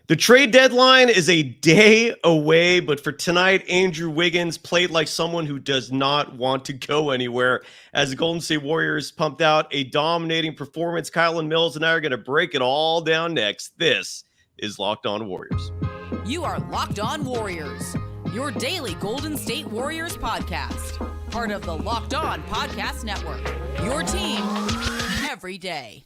The trade deadline is a day away, but for tonight, Andrew Wiggins played like someone who does not want to go anywhere as the Golden State Warriors pumped out a dominating performance. Kylen Mills and I are going to break it all down next. This is Locked On Warriors. You are Locked On Warriors, your daily Golden State Warriors podcast. Part of the Locked On Podcast Network, your team every day.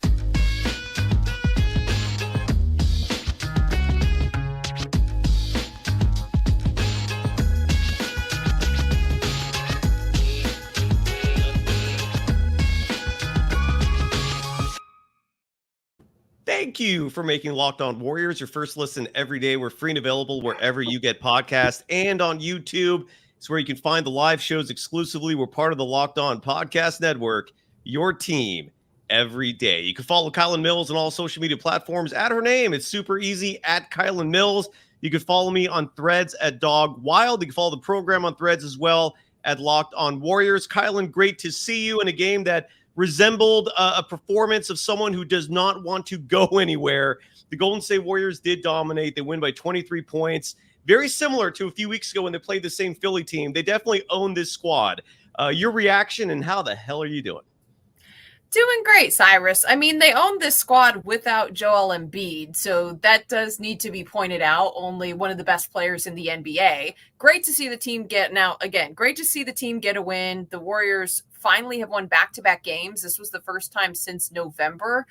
Thank you for making Locked On Warriors your first listen every day. We're free and available wherever you get podcasts and on YouTube. It's where you can find the live shows exclusively. We're part of the Locked On Podcast Network, your team every day. You can follow Kylen Mills on all social media platforms. Add her name. It's super easy, at Kylen Mills. You can follow me on Threads at Dog Wild. You can follow the program on Threads as well at Locked On Warriors. Kylen, great to see you in a game that resembled a performance of someone who does not want to go anywhere. The Golden State Warriors did dominate. They win by 23 points. Very similar to a few weeks ago when they played the same Philly team. They definitely own this squad. Your reaction and how the hell are you doing? Doing great, Cyrus. I mean, they own this squad without Joel Embiid, so that does need to be pointed out. Only one of the best players in the NBA. Great to see the team get a win. The Warriors finally have won back-to-back games. This was the first time since November.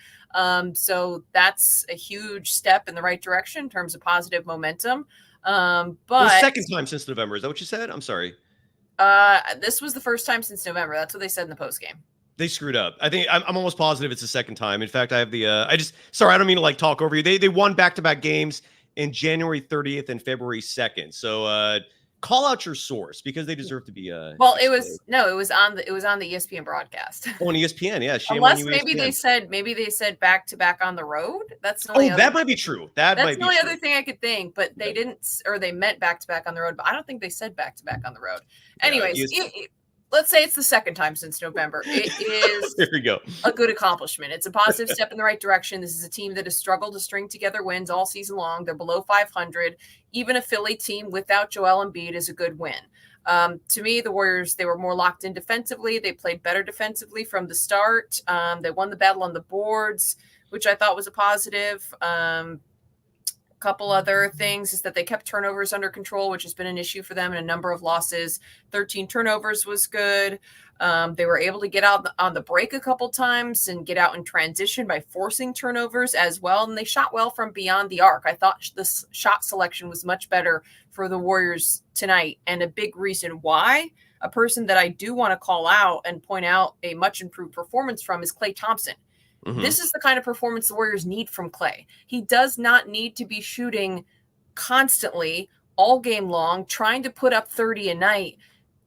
So that's a huge step in the right direction in terms of positive momentum. But the second time since November. Is that what you said? I'm sorry. This was the first time since November. That's what they said in the postgame. They screwed up. I think I'm almost positive it's the second time. In fact, I have the I don't mean to talk over you. They won back-to-back games in January 30th and February 2nd. So call out your source because they deserve to be well, it was on the ESPN broadcast. Oh, on ESPN, yeah. Unless maybe they said back-to-back on the road. That's the only that might be true. That's the only other thing I could think, but they didn't, or they meant back-to-back on the road, but I don't think they said back-to-back on the road. Anyways, let's say it's the second time since November. It is there we go. A good accomplishment. It's a positive step in the right direction. This is a team that has struggled to string together wins all season long. They're below 500. Even a Philly team without Joel Embiid is a good win. To me, the Warriors, they were more locked in defensively. They played better defensively from the start. They won the battle on the boards, which I thought was a positive. Couple other things is that they kept turnovers under control, which has been an issue for them in a number of losses. 13 turnovers was good. They were able to get out on the break a couple times and get out in transition by forcing turnovers as well. And they shot well from beyond the arc. I thought this shot selection was much better for the Warriors tonight. And a big reason why, a person that I do want to call out and point out a much improved performance from is Klay Thompson. Mm-hmm. This is the kind of performance the Warriors need from Klay. He does not need to be shooting constantly all game long, trying to put up 30 a night.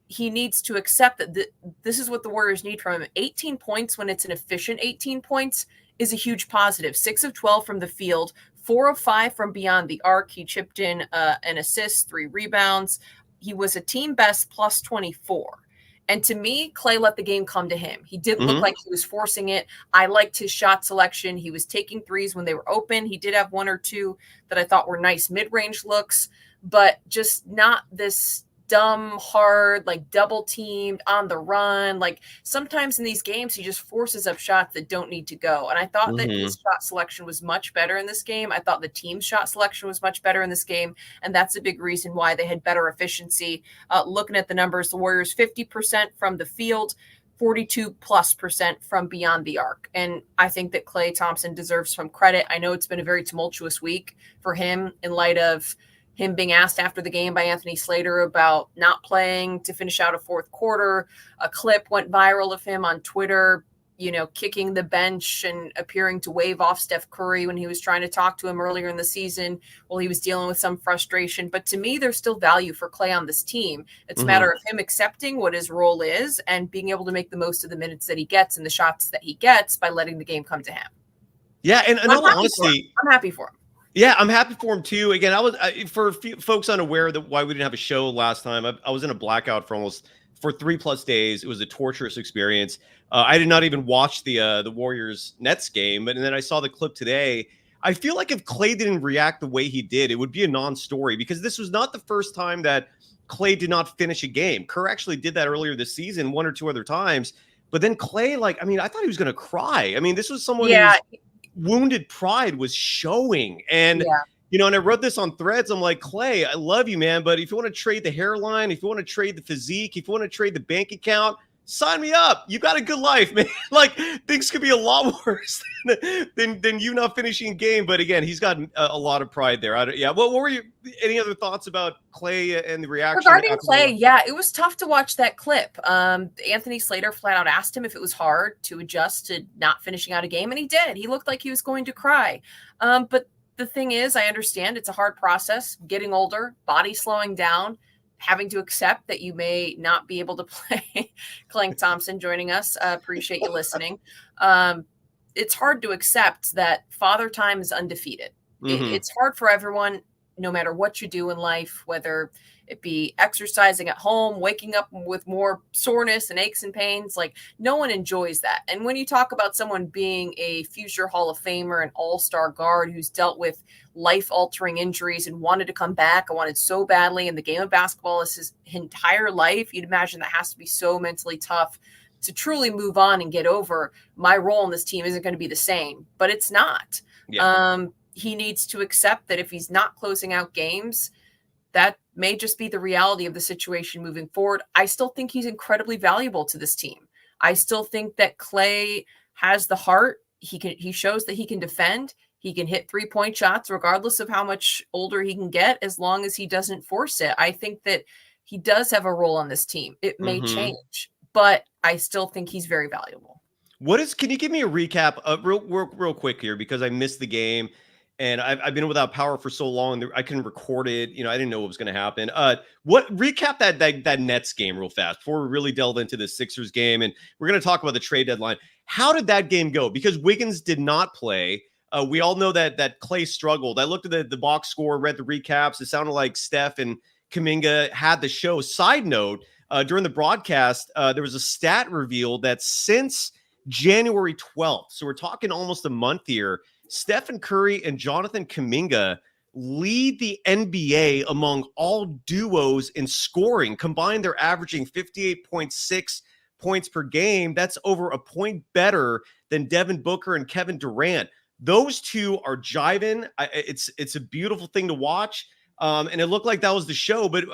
He needs to accept that this is what the Warriors need from him. 18 points when it's an efficient 18 points is a huge positive. 6 of 12 from the field, 4 of 5 from beyond the arc. He chipped in an assist, 3 rebounds. He was a team best plus 24. And to me, Klay let the game come to him. He didn't look like he was forcing it. I liked his shot selection. He was taking threes when they were open. He did have 1 or 2 that I thought were nice mid-range looks, but just not this dumb, hard, double teamed on the run. Sometimes in these games, he just forces up shots that don't need to go. And I thought that his shot selection was much better in this game. I thought the team's shot selection was much better in this game. And that's a big reason why they had better efficiency. Looking at the numbers, the Warriors 50% from the field, 42+% from beyond the arc. And I think that Klay Thompson deserves some credit. I know it's been a very tumultuous week for him in light of him being asked after the game by Anthony Slater about not playing to finish out a fourth quarter. A clip went viral of him on Twitter, kicking the bench and appearing to wave off Steph Curry when he was trying to talk to him earlier in the season while he was dealing with some frustration. But to me, there's still value for Klay on this team. It's a matter of him accepting what his role is and being able to make the most of the minutes that he gets and the shots that he gets by letting the game come to him. Yeah, and honestly, I'm happy for him. Yeah, I'm happy for him too. Again, for folks unaware that why we didn't have a show last time, I was in a blackout for 3+ days. It was a torturous experience. I did not even watch the Warriors Nets game, and then I saw the clip today. I feel like if Klay didn't react the way he did, it would be a non-story, because this was not the first time that Klay did not finish a game. Kerr actually did that earlier this season, one or two other times. But then Klay, like, I mean, I thought he was going to cry. I mean, this was someone whose wounded pride was showing. And, you know, and I wrote this on Threads. I'm like, Klay, I love you, man. But if you want to trade the hairline, if you want to trade the physique, if you want to trade the bank account, sign me up. You got a good life, man. Like, things could be a lot worse than you not finishing a game. But again, he's got a lot of pride there. What were you? Any other thoughts about Klay and the reaction? Regarding Klay, it was tough to watch that clip. Anthony Slater flat out asked him if it was hard to adjust to not finishing out a game, and he did. He looked like he was going to cry. But the thing is, I understand it's a hard process. Getting older, body slowing down, having to accept that you may not be able to play. Klay Thompson joining us. Appreciate you listening. It's hard to accept that Father Time is undefeated. It's hard for everyone, no matter what you do in life, whether it be exercising at home, waking up with more soreness and aches and pains. Like, no one enjoys that. And when you talk about someone being a future Hall of Famer, an all-star guard who's dealt with life-altering injuries and wanted to come back, I wanted so badly, and the game of basketball is his entire life, you'd imagine that has to be so mentally tough to truly move on and get over. My role in this team isn't going to be the same, but it's not. He needs to accept that if he's not closing out games, that may just be the reality of the situation moving forward. I still think he's incredibly valuable to this team. I still think that Klay has the heart. He shows that he can defend. He can hit 3-point shots regardless of how much older he can get, as long as he doesn't force it. I think that he does have a role on this team. It may change, but I still think he's very valuable. Can you give me a recap real quick here, because I missed the game. And I've been without power for so long, I couldn't record it. You know, I didn't know what was going to happen. Recap that Nets game real fast before we really delve into the Sixers game. And we're going to talk about the trade deadline. How did that game go? Because Wiggins did not play. We all know that Klay struggled. I looked at the box score, read the recaps. It sounded like Steph and Kuminga had the show. Side note, during the broadcast, there was a stat revealed that since January 12th, so we're talking almost a month here, Stephen Curry and Jonathan Kuminga lead the NBA among all duos in scoring. Combined, they're averaging 58.6 points per game. That's over a point better than Devin Booker and Kevin Durant. Those two are jiving. It's a beautiful thing to watch. And it looked like that was the show. But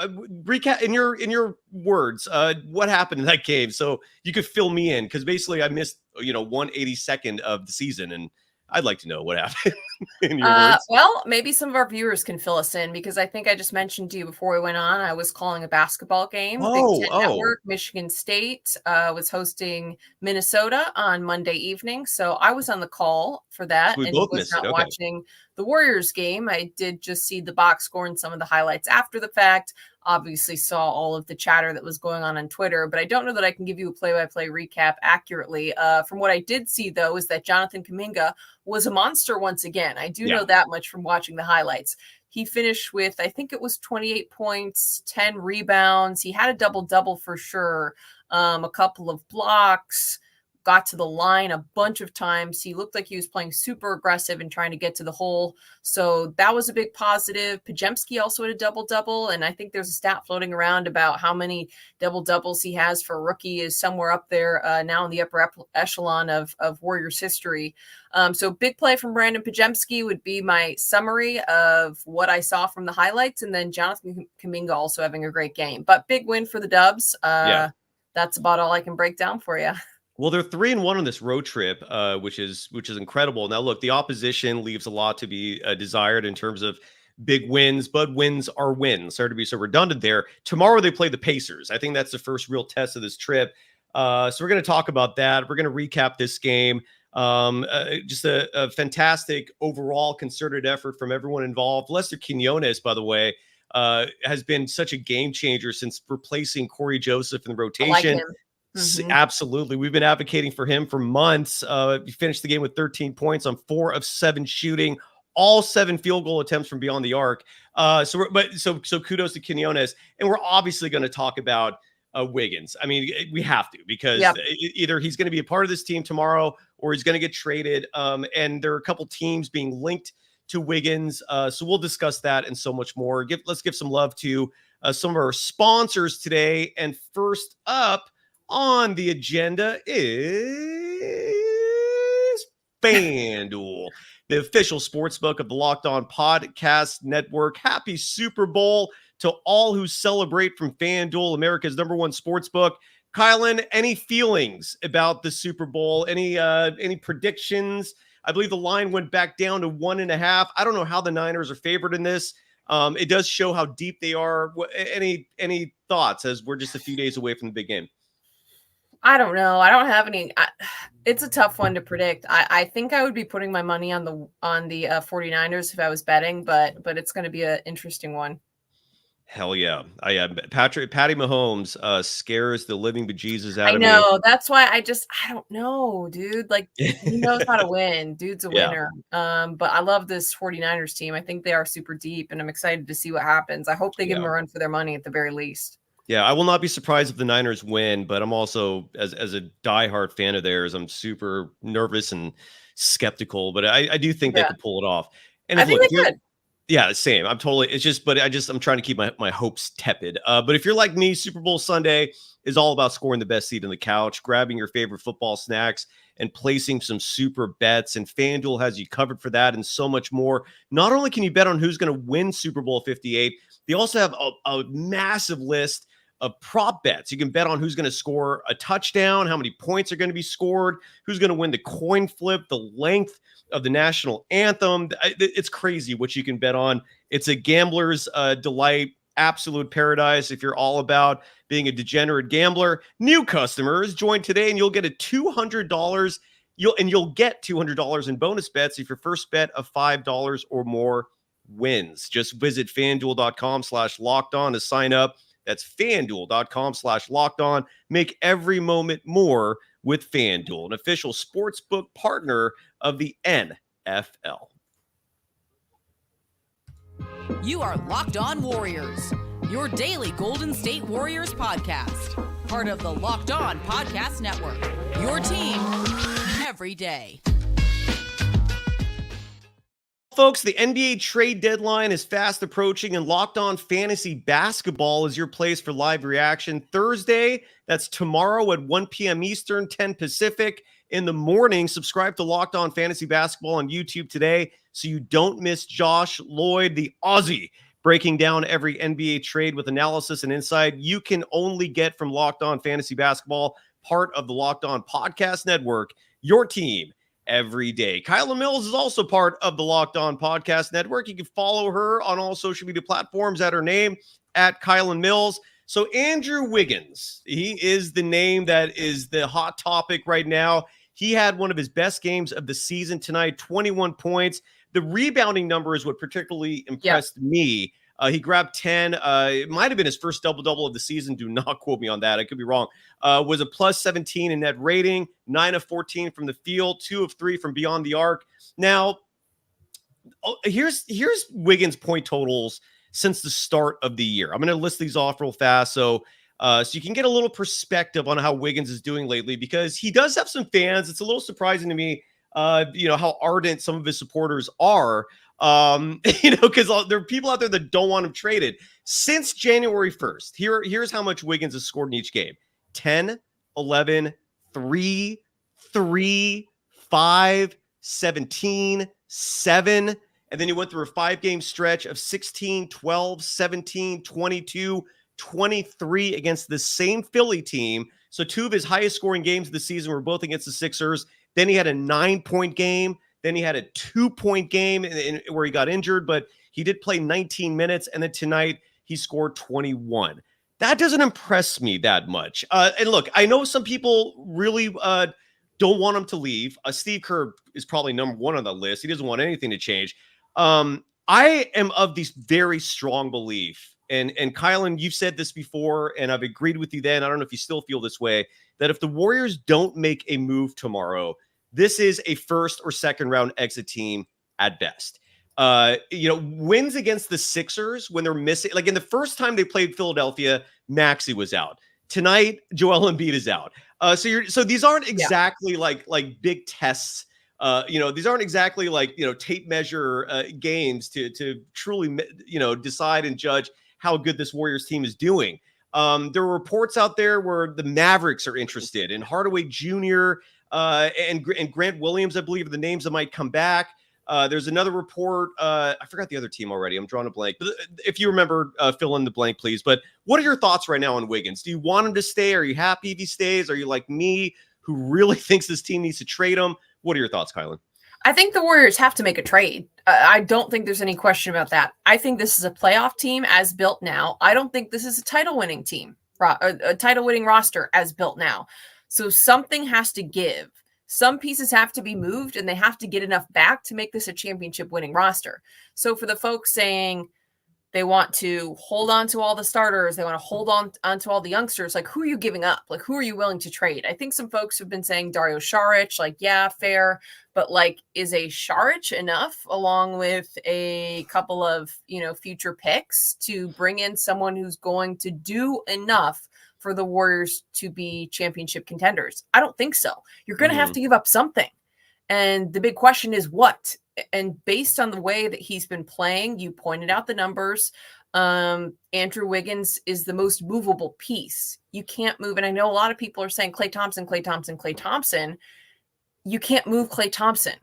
recap in your words, what happened in that game, so you could fill me in, because basically I missed 1/82nd of the season, and I'd like to know what happened in your words. Well, maybe some of our viewers can fill us in, because I think I just mentioned to you before we went on, I was calling a basketball game. Big Ten Network, Michigan State was hosting Minnesota on Monday evening. So I was on the call for that. So we and both was missed not it. Okay. watching the Warriors game. I did just see the box score and some of the highlights after the fact. Obviously saw all of the chatter that was going on Twitter, but I don't know that I can give you a play-by-play recap accurately. From what I did see, though, is that Jonathan Kuminga was a monster once again. I do know that much from watching the highlights. He finished with, I think it was 28 points, 10 rebounds. He had a double-double for sure, a couple of blocks, got to the line a bunch of times. He looked like he was playing super aggressive and trying to get to the hole. So that was a big positive. Podziemski also had a double-double, and I think there's a stat floating around about how many double-doubles he has for a rookie is somewhere up there now in the upper echelon of Warriors history. So big play from Brandon Podziemski would be my summary of what I saw from the highlights, and then Jonathan Kuminga also having a great game. But big win for the Dubs. That's about all I can break down for you. Well, they're 3-1 on this road trip, which is incredible. Now, look, the opposition leaves a lot to be desired in terms of big wins, but wins are wins. Sorry to be so redundant there. Tomorrow they play the Pacers. I think that's the first real test of this trip. So we're going to talk about that. We're going to recap this game. Just a fantastic overall concerted effort from everyone involved. Lester Quinones, by the way, has been such a game changer since replacing Corey Joseph in the rotation. I like him. Absolutely. We've been advocating for him for months. He finished the game with 13 points on 4 of 7 shooting, all 7 field goal attempts from beyond the arc. So kudos to Quinones. And we're obviously going to talk about Wiggins. I mean, we have to, because Yep. either he's going to be a part of this team tomorrow or he's going to get traded. And there are a couple teams being linked to Wiggins. So we'll discuss that and so much more. Let's give some love to some of our sponsors today. And first up on the agenda is FanDuel, the official sportsbook of the Locked On Podcast Network. Happy Super Bowl to all who celebrate from FanDuel, America's #1 sportsbook. Kylen, any feelings about the Super Bowl? Any predictions? I believe the line went back down to 1.5. I don't know how the Niners are favored in this. It does show how deep they are. Any thoughts, as we're just a few days away from the big game? I don't know. I don't have any. It's a tough one to predict. I think I would be putting my money on the 49ers if I was betting, but it's going to be an interesting one. Hell yeah. Patty Mahomes scares the living bejesus out of me. I know. That's why I don't know, dude. Like, he knows how to win. Dude's a winner. But I love this 49ers team. I think they are super deep, and I'm excited to see what happens. I hope they give them a run for their money at the very least. Yeah, I will not be surprised if the Niners win, but I'm also, as a diehard fan of theirs, I'm super nervous and skeptical, but I do think they could pull it off. And I think they could. Yeah, same. I'm trying to keep my hopes tepid. But if you're like me, Super Bowl Sunday is all about scoring the best seat on the couch, grabbing your favorite football snacks, and placing some super bets. And FanDuel has you covered for that and so much more. Not only can you bet on who's going to win Super Bowl 58, they also have a massive list of prop bets. You can bet on who's going to score a touchdown, how many points are going to be scored, who's going to win the coin flip, the length of the national anthem. It's crazy what you can bet on. It's a gambler's delight, absolute paradise. If you're all about being a degenerate gambler, new customers join today and you'll get $200. You'll get $200 in bonus bets if your first bet of $5 or more wins. Just visit FanDuel.com/lockedon to sign up. That's FanDuel.com/lockedon. Make every moment more with FanDuel, an official sportsbook partner of the NFL. You are Locked On Warriors, your daily Golden State Warriors podcast. Part of the Locked On Podcast Network, your team every day. Folks, the NBA trade deadline is fast approaching, and Locked On Fantasy Basketball is your place for live reaction. Thursday, that's tomorrow at 1 p.m. Eastern, 10 Pacific in the morning. Subscribe to Locked On Fantasy Basketball on YouTube today so you don't miss Josh Lloyd, the Aussie, breaking down every NBA trade with analysis and insight you can only get from Locked On Fantasy Basketball, part of the Locked On Podcast Network, your team every day. Kylen Mills is also part of the Locked On Podcast Network. You can follow her on all social media platforms at her name, at Kylen Mills. So Andrew Wiggins, he is the name that is the hot topic right now. He had one of his best games of the season tonight, 21 points. The rebounding number is what particularly impressed me. He grabbed 10. It might have been his first double-double of the season. Do not quote me on that. I could be wrong. Was a plus 17 in net rating, 9 of 14 from the field, 2 of 3 from beyond the arc. Now, here's Wiggins' point totals since the start of the year. I'm going to list these off real fast so you can get a little perspective on how Wiggins is doing lately, because he does have some fans. It's a little surprising to me, how ardent some of his supporters are. Because there are people out there that don't want him traded. Since January 1st, here's how much Wiggins has scored in each game: 10, 11, 3, 3, 5, 17, 7. And then he went through a 5-game stretch of 16, 12, 17, 22, 23 against the same Philly team. So 2 of his highest scoring games of the season were both against the Sixers. Then he had a 9-point game. Then he had a 2-point game where he got injured, but he did play 19 minutes. And then tonight he scored 21. That doesn't impress me that much. And look, I know some people really don't want him to leave. Steve Kerr is probably number 1 on the list. He doesn't want anything to change. I am of this very strong belief. And Kylen, you've said this before, and I've agreed with you then. I don't know if you still feel this way, that if the Warriors don't make a move tomorrow, this is a first or second round exit team at best. Wins against the Sixers when they're missing, like in the first time they played Philadelphia, Maxey was out. tonight, Joel Embiid is out. So these aren't exactly like big tests. These aren't exactly like, tape measure games to truly, decide and judge how good this Warriors team is doing. There are reports out there where the Mavericks are interested in Hardaway Jr. And Grant Williams, I believe, are the names that might come back. There's another report. I forgot the other team already. I'm drawing a blank. But if you remember, fill in the blank, please. But what are your thoughts right now on Wiggins? Do you want him to stay? Are you happy if he stays? Are you like me, who really thinks this team needs to trade him? What are your thoughts, Kylen? I think the Warriors have to make a trade. I don't think there's any question about that. I think this is a playoff team as built now. I don't think this is a title-winning team, a title-winning roster as built now. So something has to give. Some pieces have to be moved, and they have to get enough back to make this a championship-winning roster. So for the folks saying they want to hold on to all the starters, they want to hold on to all the youngsters, like, who are you giving up? Like, who are you willing to trade? I think some folks have been saying Dario Saric, like, yeah, fair. But, like, is a Saric enough along with a couple of, future picks to bring in someone who's going to do enough for the Warriors to be championship contenders? I don't think so. You're going to have to give up something. And the big question is what? And based on the way that he's been playing, you pointed out the numbers. Andrew Wiggins is the most movable piece. You can't move. And I know a lot of people are saying Klay Thompson, Klay Thompson, Klay Thompson. You can't move Klay Thompson.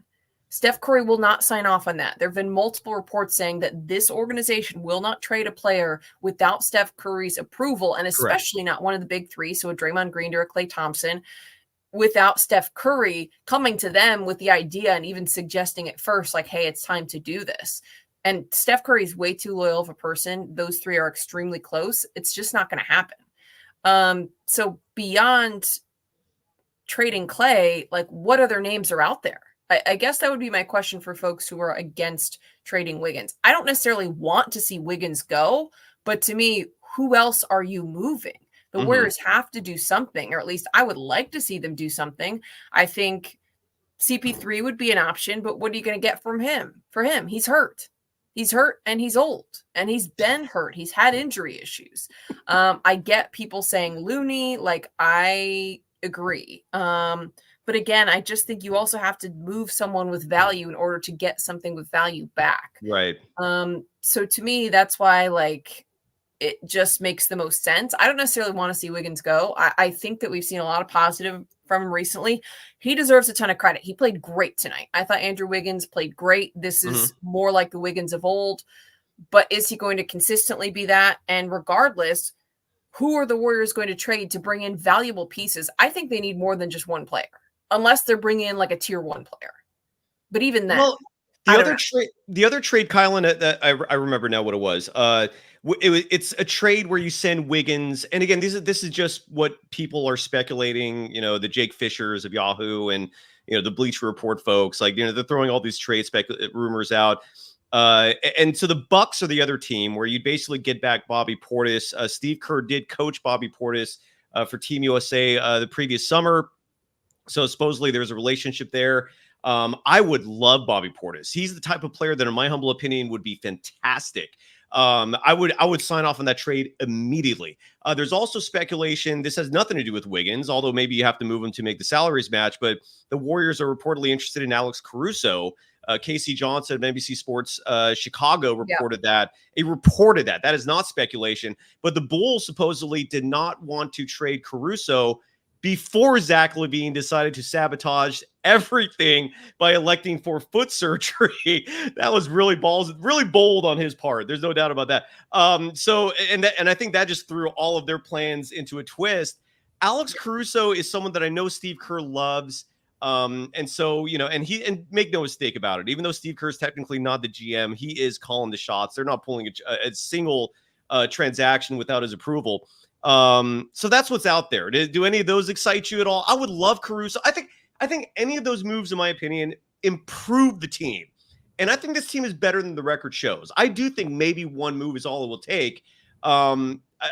Steph Curry will not sign off on that. There have been multiple reports saying that this organization will not trade a player without Steph Curry's approval, and especially not one of the big three, so a Draymond Green or a Klay Thompson, without Steph Curry coming to them with the idea and even suggesting at first, like, hey, it's time to do this. And Steph Curry is way too loyal of a person. Those three are extremely close. It's just not going to happen. So beyond trading Klay, like, what other names are out there? I guess that would be my question for folks who are against trading Wiggins. I don't necessarily want to see Wiggins go, but to me, who else are you moving? The Warriors have to do something, or at least I would like to see them do something. I think CP3 would be an option, but what are you going to get from him? For him, he's hurt. He's hurt and he's old and he's been hurt. He's had injury issues. I get people saying Looney, like, I agree. But again, I just think you also have to move someone with value in order to get something with value back. Right. So to me, that's why, like, it just makes the most sense. I don't necessarily want to see Wiggins go. I think that we've seen a lot of positive from him recently. He deserves a ton of credit. He played great tonight. I thought Andrew Wiggins played great. This is more like the Wiggins of old. But is he going to consistently be that? And regardless, who are the Warriors going to trade to bring in valuable pieces? I think they need more than just one player, unless they're bringing in like a tier one player. But even then, well, the other trade, Kylen, that I remember now what it was. It's a trade where you send Wiggins, and again, this is just what people are speculating. The Jake Fishers of Yahoo and the Bleacher Report folks, like they're throwing all these trade rumors out. And so the Bucks are the other team where you'd basically get back Bobby Portis. Steve Kerr did coach Bobby Portis for Team USA the previous summer. So supposedly there's a relationship there. I would love Bobby Portis. He's the type of player that, in my humble opinion, would be fantastic. I would sign off on that trade immediately. There's also speculation. This has nothing to do with Wiggins, although maybe you have to move him to make the salaries match. But the Warriors are reportedly interested in Alex Caruso. Casey Johnson of NBC Sports Chicago reported that. He reported that. That is not speculation. But the Bulls supposedly did not want to trade Caruso before Zach LaVine decided to sabotage everything by electing for foot surgery. That was really bold on his part. There's no doubt about that. And I think that just threw all of their plans into a twist. Alex Caruso is someone that I know Steve Kerr loves. And so, and make no mistake about it, even though Steve Kerr is technically not the GM, he is calling the shots. They're not pulling a single transaction without his approval. So that's what's out there. Do any of those excite you at all? I would love Caruso. I think any of those moves, in my opinion, improve the team. And I think this team is better than the record shows. I do think maybe one move is all it will take.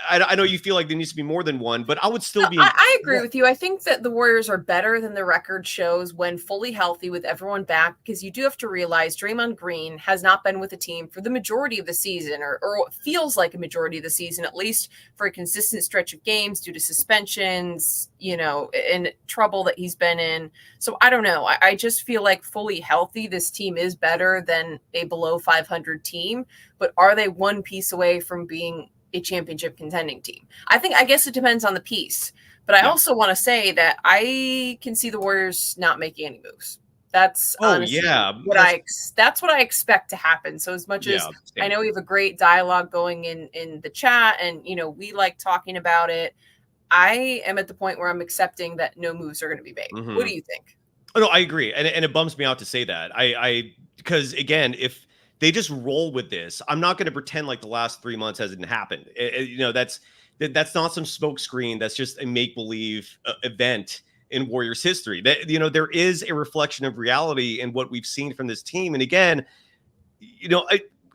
I know you feel like there needs to be more than one, but I would still be. I agree with you. I think that the Warriors are better than the record shows when fully healthy with everyone back, because you do have to realize Draymond Green has not been with the team for the majority of the season, or what feels like a majority of the season, at least for a consistent stretch of games due to suspensions, and trouble that he's been in. So I don't know. I just feel like fully healthy, this team is better than a below 500 team, but are they one piece away from being a championship contending team? I guess it depends on the piece, but I also want to say that I can see the Warriors not making any moves. That's honestly that's what I expect to happen. So as much as I know we have a great dialogue going in the chat, and we like talking about it, I am at the point where I'm accepting that no moves are going to be made. Mm-hmm. What do you think? Oh, no, I agree, and it bums me out to say that. Because again, if they just roll with this, I'm not going to pretend like the last 3 months hasn't happened. That's not some smoke screen. That's just a make-believe event in Warriors history. That there is a reflection of reality in what we've seen from this team. And again,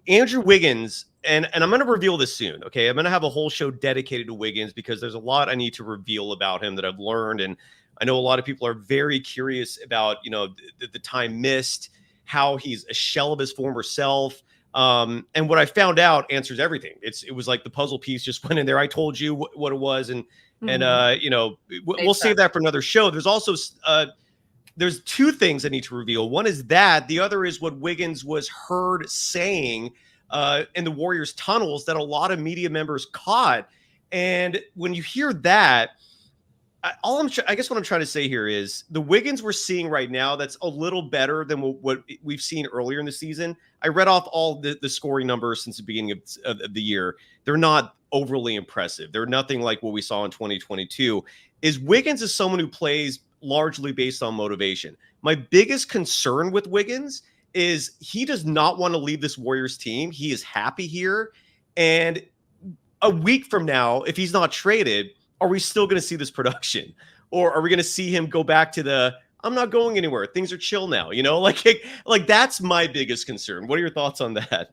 Andrew Wiggins, and I'm going to reveal this soon. Okay, I'm going to have a whole show dedicated to Wiggins because there's a lot I need to reveal about him that I've learned, and I know a lot of people are very curious about the time missed, how he's a shell of his former self. And what I found out answers everything. It was like the puzzle piece just went in there. I told you what it was. And we'll save that for another show. There's also, there's two things I need to reveal. One is that, the other is what Wiggins was heard saying in the Warriors tunnels that a lot of media members caught. And when you hear that, I guess what I'm trying to say here is the Wiggins we're seeing right now, that's a little better than what we've seen earlier in the season. I read off all the scoring numbers since the beginning of the year. They're not overly impressive. They're nothing like what we saw in 2022. Wiggins is someone who plays largely based on motivation. My biggest concern with Wiggins is he does not want to leave this Warriors team. He is happy here. And a week from now, if he's not traded, are we still going to see this production, or are we going to see him go back to I'm not going anywhere, things are chill now? Like that's my biggest concern. What are your thoughts on that?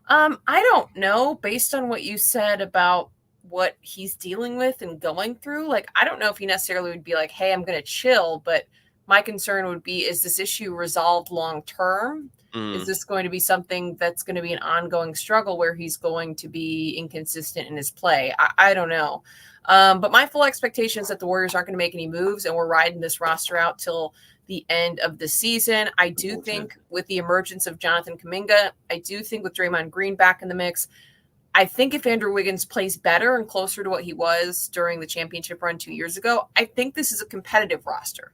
I don't know. Based on what you said about what he's dealing with and going through, I don't know if he necessarily would be like, hey, I'm going to chill. But my concern would be, is this issue resolved long term? Is this going to be something that's going to be an ongoing struggle where he's going to be inconsistent in his play? I don't know. But my full expectation is that the Warriors aren't going to make any moves, and we're riding this roster out till the end of the season. I do think with the emergence of Jonathan Kuminga, I do think with Draymond Green back in the mix, I think if Andrew Wiggins plays better and closer to what he was during the championship run 2 years ago, I think this is a competitive roster.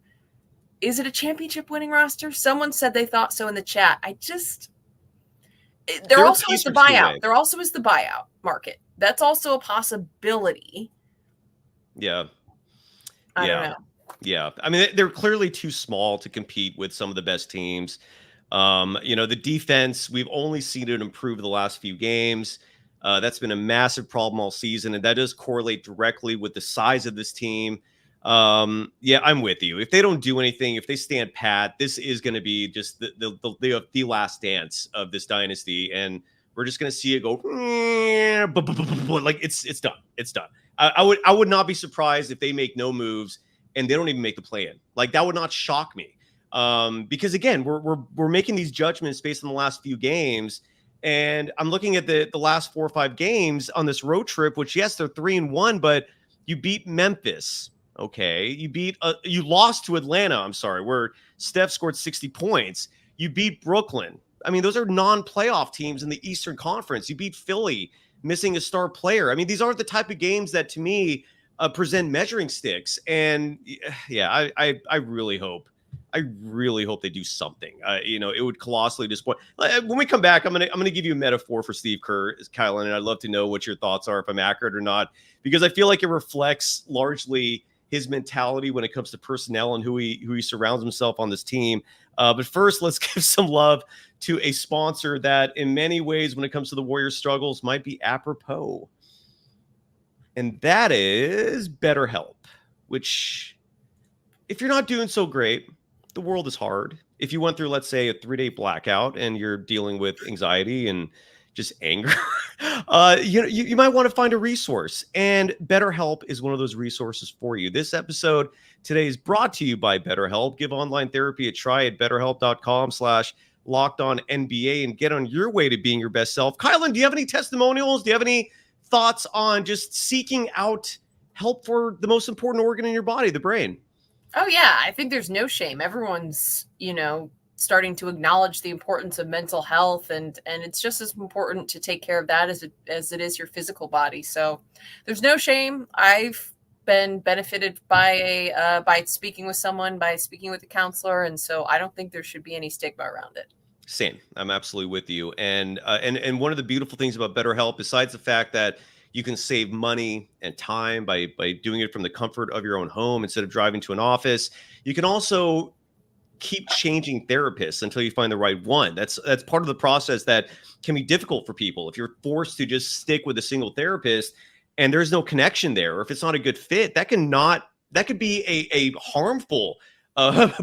Is it a championship winning roster? Someone said they thought so in the chat. There also is the buyout. There also is the buyout market. That's also a possibility. Yeah. I don't know. Yeah. I mean, they're clearly too small to compete with some of the best teams. The defense, we've only seen it improve the last few games. That's been a massive problem all season, and that does correlate directly with the size of this team. I'm with you. If they don't do anything, if they stand pat, this is going to be just the last dance of this dynasty, and we're just going to see it go like it's done. It's done. I would not be surprised if they make no moves and they don't even make the play-in. Like, that would not shock me. Because again, we're making these judgments based on the last few games, and I'm looking at the last 4 or 5 games on this road trip, which, yes, they're 3-1, but you beat Memphis. Okay. You lost to Atlanta. I'm sorry, where Steph scored 60 points. You beat Brooklyn. I mean, those are non-playoff teams in the Eastern Conference. You beat Philly, missing a star player. I mean, these aren't the type of games that, to me, present measuring sticks. And yeah, I really hope they do something. It would colossally disappoint. When we come back, I'm gonna give you a metaphor for Steve Kerr, Kylen, and I'd love to know what your thoughts are, if I'm accurate or not, because I feel like it reflects largely his mentality when it comes to personnel and who he surrounds himself on this team. But first, let's give some love to a sponsor that, in many ways, when it comes to the Warriors' struggles, might be apropos. And that is BetterHelp, which, if you're not doing so great, the world is hard. If you went through, let's say, a 3-day blackout and you're dealing with anxiety and just anger, you might want to find a resource, and BetterHelp is one of those resources for you. This episode today is brought to you by BetterHelp. Give online therapy a try at betterhelp.com/LockedOnNBA and get on your way to being your best self. Kylen, do you have any testimonials? Do you have any thoughts on just seeking out help for the most important organ in your body, the brain? Oh, yeah. I think there's no shame. Everyone's, starting to acknowledge the importance of mental health, and it's just as important to take care of that as it is your physical body. So there's no shame. I've been benefited by speaking with someone, by speaking with a counselor, and so I don't think there should be any stigma around it. Same. I'm absolutely with you. And one of the beautiful things about BetterHelp, besides the fact that you can save money and time by doing it from the comfort of your own home instead of driving to an office, you can also keep changing therapists until you find the right one. That's part of the process that can be difficult for people. If you're forced to just stick with a single therapist and there's no connection there, or if it's not a good fit, that could be a harmful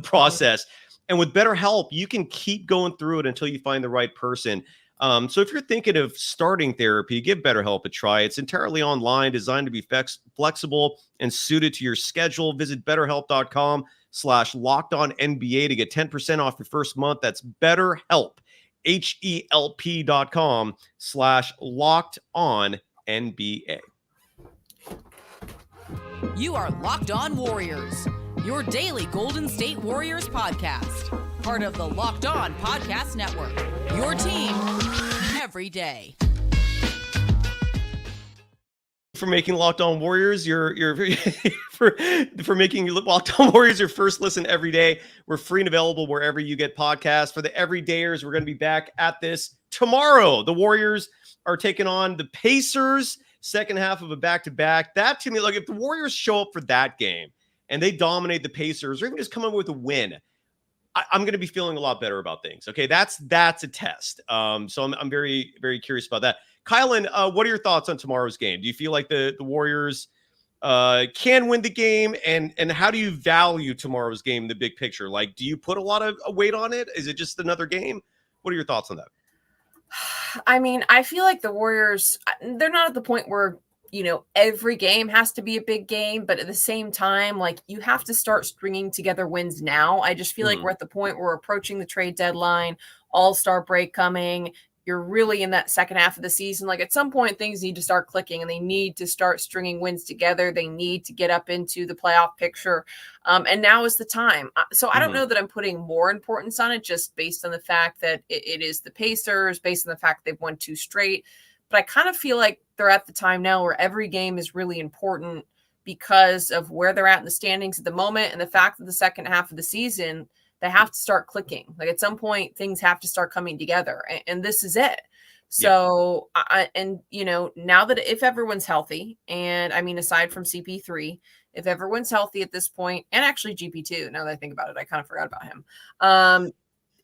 process. And with BetterHelp, you can keep going through it until you find the right person. So if you're thinking of starting therapy, give BetterHelp a try. It's entirely online, designed to be flexible and suited to your schedule. Visit BetterHelp.com/LockedOnNBA to get 10% off your first month. That's BetterHelp, HELP.com/LockedOnNBA. You are Locked On Warriors, your daily Golden State Warriors podcast. Part of the Locked On Podcast Network, your team every day. For making Locked On Warriors for making Locked On Warriors your first listen every day. We're free and available wherever you get podcasts. For the everydayers, we're going to be back at this tomorrow. The Warriors are taking on the Pacers, second half of a back-to-back. That, to me, like, if the Warriors show up for that game and they dominate the Pacers, or even just come in with a win, I'm going to be feeling a lot better about things. Okay, that's a test. So I'm very, very curious about that. Kylen, what are your thoughts on tomorrow's game? Do you feel like the Warriors can win the game, and how do you value tomorrow's game in the big picture? Like, do you put a lot of weight on it? Is it just another game? What are your thoughts on that? I mean, I feel like the Warriors, they're not at the point where every game has to be a big game, but at the same time, like, you have to start stringing together wins now. I just feel like we're at the point where we're approaching the trade deadline, all-star break coming. You're really in that second half of the season. Like, at some point, things need to start clicking and they need to start stringing wins together. They need to get up into the playoff picture. And now is the time. So I don't know that I'm putting more importance on it, just based on the fact that it is the Pacers, based on the fact they've won 2 straight. But I kind of feel like they're at the time now where every game is really important because of where they're at in the standings at the moment, and the fact that the second half of the season, they have to start clicking. Like, at some point, things have to start coming together, and this is it. So, now that if everyone's healthy, and I mean, aside from CP3, if everyone's healthy at this point, and actually GP2, now that I think about it, I kind of forgot about him.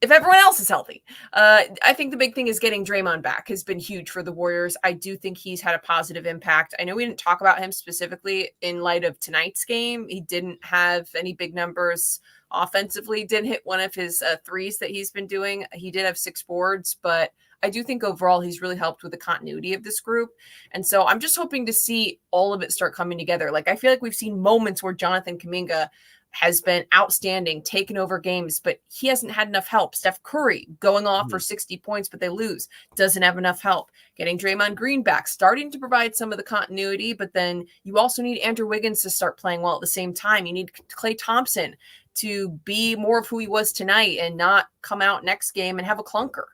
If everyone else is healthy, I think the big thing is getting Draymond back has been huge for the Warriors. I do think he's had a positive impact. I know we didn't talk about him specifically in light of tonight's game. He didn't have any big numbers offensively, didn't hit one of his threes that he's been doing. He did have 6 boards, but I do think overall he's really helped with the continuity of this group. And so I'm just hoping to see all of it start coming together. Like, I feel like we've seen moments where Jonathan Kuminga has been outstanding, taken over games, but he hasn't had enough help. Steph Curry going off for 60 points, but they lose. Doesn't have enough help. Getting Draymond Green back, starting to provide some of the continuity, but then you also need Andrew Wiggins to start playing well at the same time. You need Klay Thompson to be more of who he was tonight and not come out next game and have a clunker.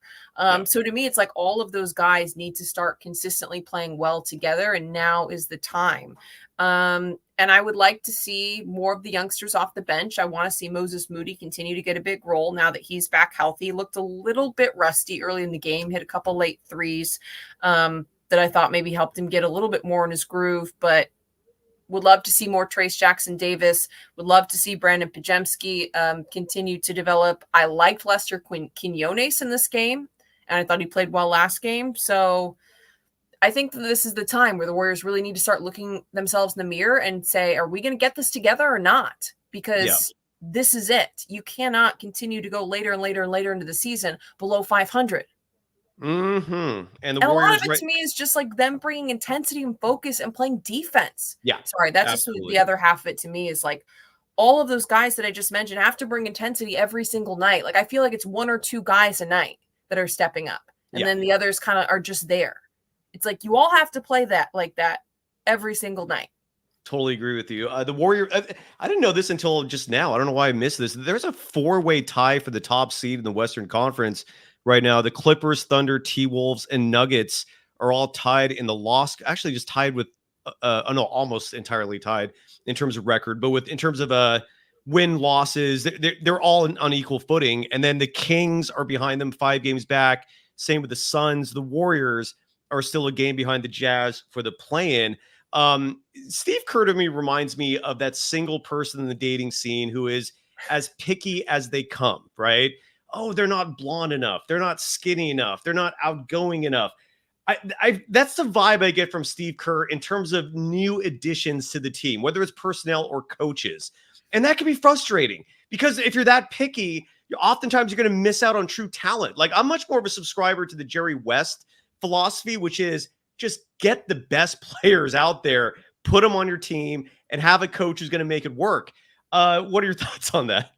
So to me, it's like all of those guys need to start consistently playing well together, and now is the time. And I would like to see more of the youngsters off the bench. I want to see Moses Moody continue to get a big role now that he's back healthy. He looked a little bit rusty early in the game, hit a couple late threes that I thought maybe helped him get a little bit more in his groove, but would love to see more Trace Jackson-Davis. Would love to see Brandon Pajemski continue to develop. I liked Lester Quinones in this game, and I thought he played well last game. So I think that this is the time where the Warriors really need to start looking themselves in the mirror and say, are we going to get this together or not? Because this is it. You cannot continue to go later and later and later into the season below 500. Mm-hmm. And the And a lot Warriors, of it right? to me is just like them bringing intensity and focus and playing defense. Yeah, Sorry, that's just absolutely. the other half of it to me is like all of those guys that I just mentioned have to bring intensity every single night. Like I feel like it's one or two guys a night that are stepping up, and Yeah. then the others kind of are just there. It's like you all have to play that like that every single night. Totally agree with you. The Warrior, I didn't know this until just now. I don't know why I missed this. There's a 4-way tie for the top seed in the Western Conference right now. The Clippers, Thunder, T-Wolves, and Nuggets are all tied in the loss. Actually, just tied with, no, almost entirely tied in terms of record, but in terms of win losses, they're all on equal footing. And then the Kings are behind them, 5 games back. Same with the Suns. The Warriors are still a game behind the Jazz for the play-in. Steve Kerr to me reminds me of that single person in the dating scene who is as picky as they come, right? Oh, they're not blonde enough. They're not skinny enough. They're not outgoing enough. That's the vibe I get from Steve Kerr in terms of new additions to the team, whether it's personnel or coaches. And that can be frustrating because if you're that picky, oftentimes you're going to miss out on true talent. Like I'm much more of a subscriber to the Jerry West philosophy, which is just get the best players out there, put them on your team, and have a coach who's going to make it work. What are your thoughts on that?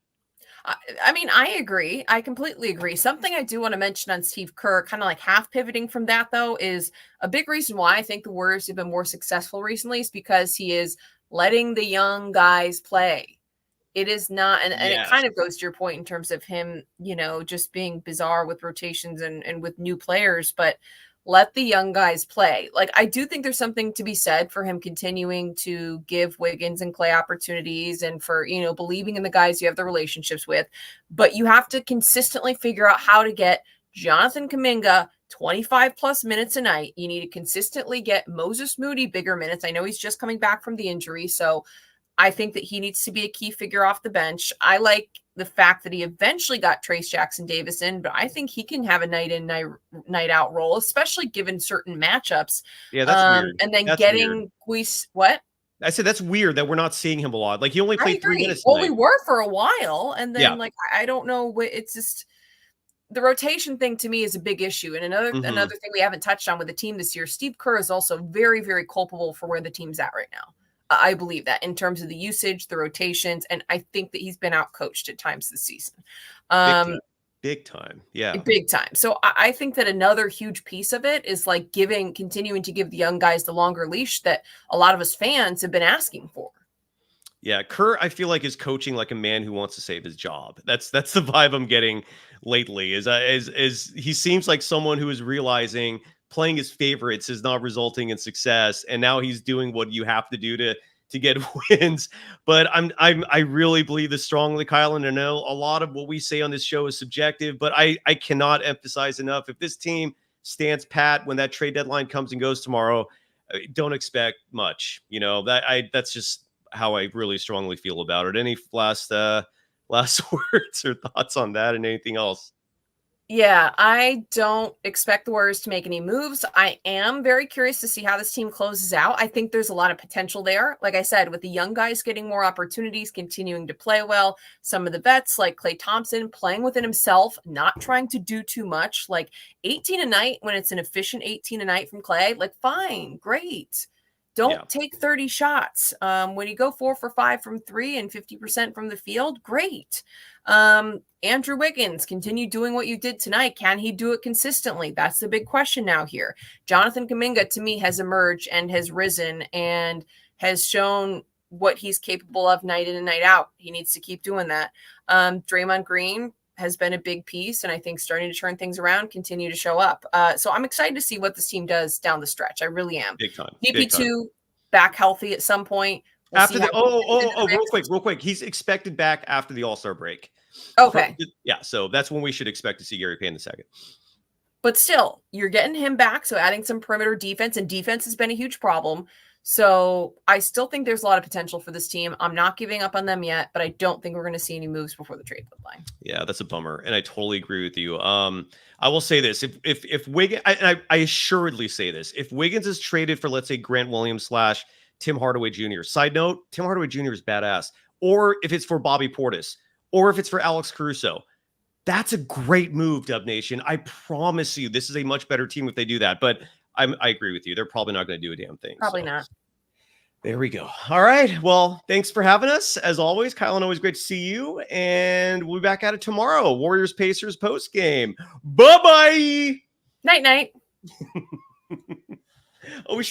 I mean, I agree. I completely agree. Something I do want to mention on Steve Kerr, kind of like half pivoting from that, though, is a big reason why I think the Warriors have been more successful recently is because he is letting the young guys play. It is not, and it kind of goes to your point in terms of him, just being bizarre with rotations and with new players, but let the young guys play. Like, I do think there's something to be said for him continuing to give Wiggins and Klay opportunities and for, believing in the guys you have the relationships with. But you have to consistently figure out how to get Jonathan Kuminga 25 plus minutes a night. You need to consistently get Moses Moody bigger minutes. I know he's just coming back from the injury, so I think that he needs to be a key figure off the bench. I like the fact that he eventually got Trace Jackson-Davis in, but I think he can have a night in, night out role, especially given certain matchups. Yeah, that's weird. And then that's getting what? I said that's weird that we're not seeing him a lot. Like he only played 3 minutes. Well, we were for a while, and then I don't know. It's just the rotation thing to me is a big issue. And another thing we haven't touched on with the team this year, Steve Kerr is also very, very culpable for where the team's at right now. I believe that in terms of the usage, the rotations, and I think that he's been outcoached at times this season. Big time. Yeah. Big time. So I think that another huge piece of it is like continuing to give the young guys the longer leash that a lot of us fans have been asking for. Yeah. Kerr, I feel like is coaching like a man who wants to save his job. That's the vibe I'm getting lately is he seems like someone who is realizing playing his favorites is not resulting in success, and now he's doing what you have to do to get wins. But I really believe this strongly, Kylen. I know a lot of what we say on this show is subjective, but I cannot emphasize enough. If this team stands pat when that trade deadline comes and goes tomorrow, don't expect much. That's just how I really strongly feel about it. Any last words or thoughts on that, and anything else? Yeah, I don't expect the Warriors to make any moves. I am very curious to see how this team closes out. I think there's a lot of potential there. Like I said, with the young guys getting more opportunities, continuing to play well, some of the vets like Klay Thompson playing within himself, not trying to do too much, like 18 a night when it's an efficient 18 a night from Klay, like fine, great. Don't take 30 shots. When you go 4 for 5 from 3 and 50% from the field, great. Andrew Wiggins, continue doing what you did tonight. Can he do it consistently? That's the big question now here. Jonathan Kuminga, to me, has emerged and has risen and has shown what he's capable of night in and night out. He needs to keep doing that. Draymond Green has been a big piece, and I think starting to turn things around, continue to show up. So I'm excited to see what this team does down the stretch. I really am. Big time. DP2 back healthy at some point. We'll after the real quick. He's expected back after the All-Star break. Okay. So that's when we should expect to see Gary Payne II. But still, you're getting him back, so adding some perimeter defense, and defense has been a huge problem. So I still think there's a lot of potential for this team. I'm not giving up on them yet, but I don't think we're going to see any moves before the trade deadline. Yeah, that's a bummer, and I totally agree with you. I will say this: if Wiggins, I assuredly say this, if Wiggins is traded for, let's say, Grant Williams / Tim Hardaway Jr. Side note: Tim Hardaway Jr. is badass. Or if it's for Bobby Portis, or if it's for Alex Caruso, That's a great move, Dub Nation. I promise you, this is a much better team if they do that. But I agree with you. They're probably not going to do a damn thing. Probably not. There we go. All right. Well, thanks for having us. As always, Kylen, always great to see you. And we'll be back at it tomorrow. Warriors Pacers post game. Bye-bye. Night. Oh, we